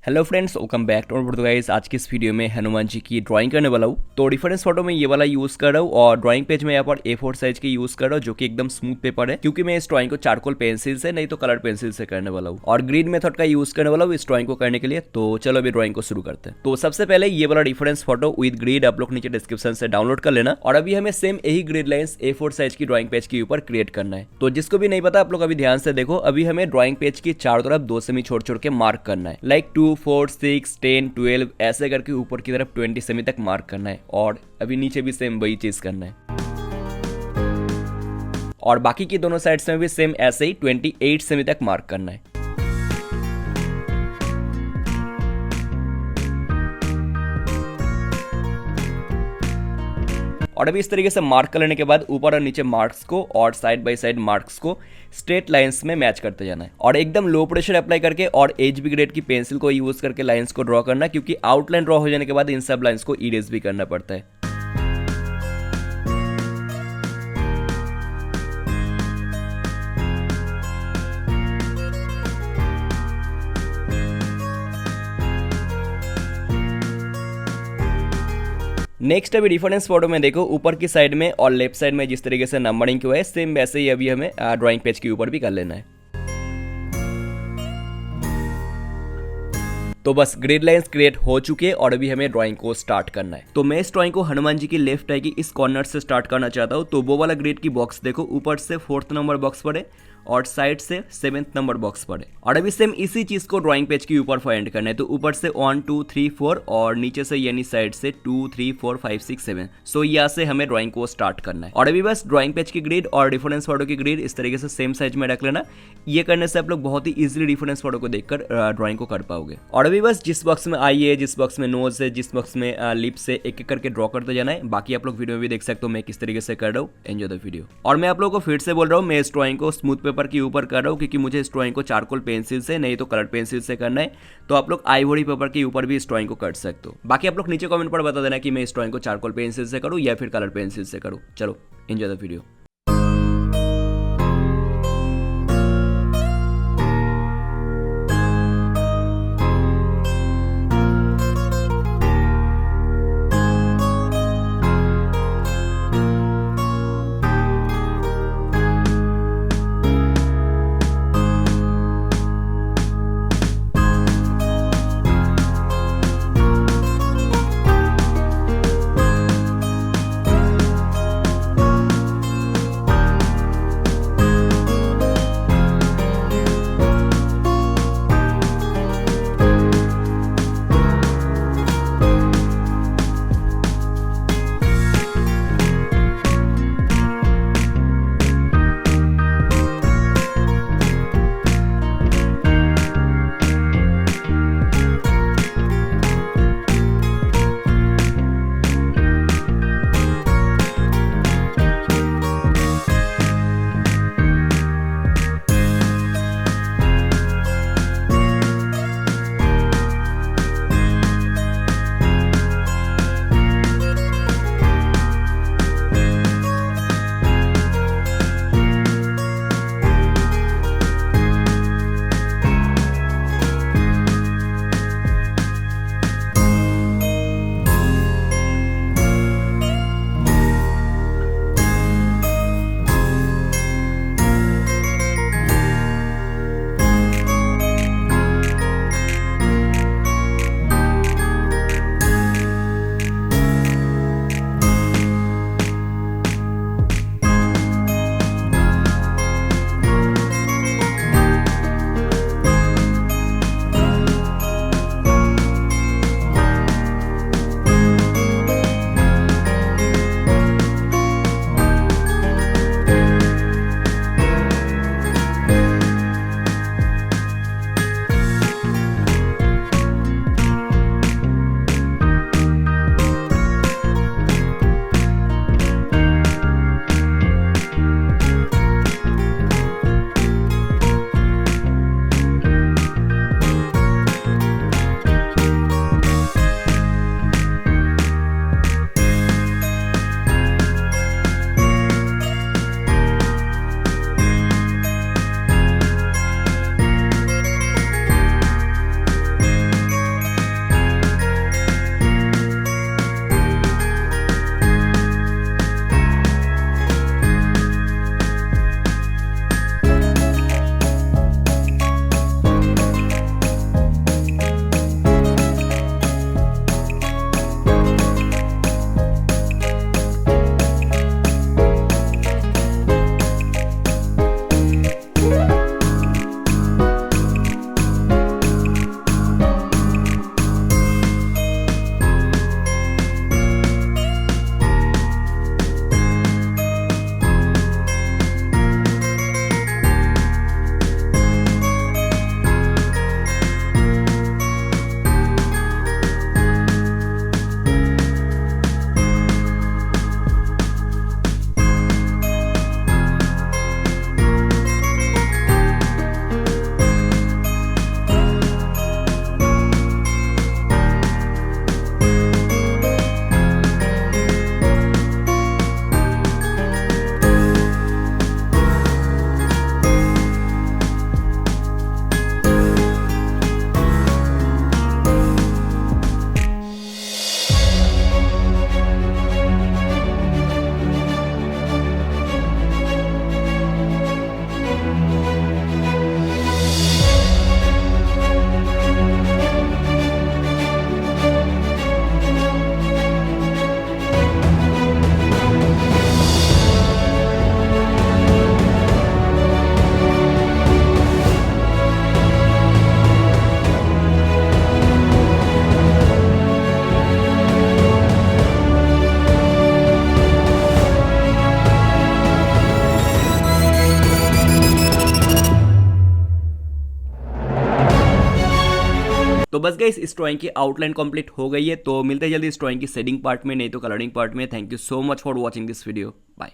Hello friends, welcome back to our guys. आज की इस वीडियो में हनुमान जी की ड्राइंग करने वाला हूँ। तो डिफरेंस फोटो में ये वाला यूज कर रहा हूँ और ड्राइंग पेज में यहाँ पर A4 साइज की यूज कर रहा हूँ जो कि एकदम स्मूथ पेपर है, क्योंकि मैं इस ड्राइंग को चारकोल पेंसिल से नहीं तो कलर पेंसिल से करने वाला हूँ और ग्रीड मेथड का यूज करने वाला हूँ इस ड्राइंग को करने के लिए। तो चलो अभी ड्राइंग को शुरू करते हैं। तो सबसे पहले ये वाला डिफरेंस फोटो विद ग्रीड आप लोग नीचे डिस्क्रिप्शन से डाउनलोड कर लेना और अभी हमें सेम यही ग्रीड लाइंस A4 साइज की ड्राइंग पेज के ऊपर क्रिएट करना है। तो जिसको भी नहीं पता आप लोग अभी ध्यान से देखो। अभी हमें ड्राइंग पेज की चारों तरफ 2 सेमी छोड़ छोड़ के मार्क करना है, लाइक 2, 4, 6, 10, 12 ऐसे करके ऊपर की तरफ 20 सेमी तक मार्क करना है और अभी नीचे भी सेम वही चीज करना है और बाकी की दोनों साइड्स में भी सेम ऐसे ही 28 सेमी तक मार्क करना है। और अभी इस तरीके से मार्क कर लेने के बाद ऊपर और नीचे मार्क्स को और साइड बाय साइड मार्क्स को स्ट्रेट लाइंस में मैच करते जाना है और एकदम लो प्रेशर अप्लाई करके और HB ग्रेड की पेंसिल को यूज करके लाइंस को ड्रॉ करना, क्योंकि आउटलाइन ड्रॉ हो जाने के बाद इन सब लाइंस को इरेज भी करना पड़ता है। नेक्स्ट अभी डिफरेंस फोटो में देखो, ऊपर की साइड में और लेफ्ट साइड में जिस तरीके से नंबरिंग हुआ है सेम वैसे ही अभी हमें ड्राइंग पेज के ऊपर भी कर लेना है। तो बस ग्रिड लाइंस क्रिएट हो चुके हैं और अभी हमें ड्राइंग को स्टार्ट करना है। तो मैं इस ड्राइंग को हनुमान जी की लेफ्ट आई की इस कॉर्नर से स्टार्ट करना चाहता हूँ। तो वो वाला ग्रिड की बॉक्स देखो, ऊपर से 4th नंबर बॉक्स पर है और साइड से 7th नंबर बॉक्स पर है और अभी सेम इसी चीज को ड्राइंग पेज के ऊपर फाइंड करना है। तो ऊपर से 1, 2, 3, 4 और नीचे से यानी साइड से 2, 3, 4, 5, 6, 7। सो यहाँ से हमें ड्राइंग को स्टार्ट करना है और अभी बस ड्राइंग पेज की ग्रिड और डिफरेंस फोटो की ग्रिड इस तरीके से सेम साइज में रख लेना। ये करने से आप लोग बहुत ही इजिली डिफरेंस फोटो को देखकर ड्राइंग को कर पाओगे। और अभी बस जिस बॉक्स में आई है, जिस बॉक्स में नोज है, जिस बॉक्स में लिप्स है, एक एक करके ड्रॉ करते जाना है। बाकी आप लोग वीडियो में भी देख सकते हो मैं किस तरीके से कर रहा हूँ। Enjoy the video. और मैं आप लोगों को फिर से बोल रहा हूँ, मैं इस ड्राइंग को स्मूथ पेपर के ऊपर कर रहा हूँ क्योंकि मुझे इस ड्राइंग को चारकोल पेंसिल से नहीं तो कलर पेंसिल से करना है। तो आप लोग आइवरी पेपर के ऊपर भी इस ड्राइंग को कर सकते हो। बाकी आप लोग नीचे कमेंट पर बता देना कि मैं इस ड्राइंग को चारकोल पेंसिल से करूँ या फिर कलर पेंसिल से करूँ। चलो एंजॉय द वीडियो। तो बस गाइस इस ड्राइंग की आउटलाइन कंप्लीट हो गई है। तो मिलते हैं जल्दी इस ड्राइंग की शेडिंग पार्ट में, नहीं तो कलरिंग पार्ट में। Thank you so much for watching this video. Bye.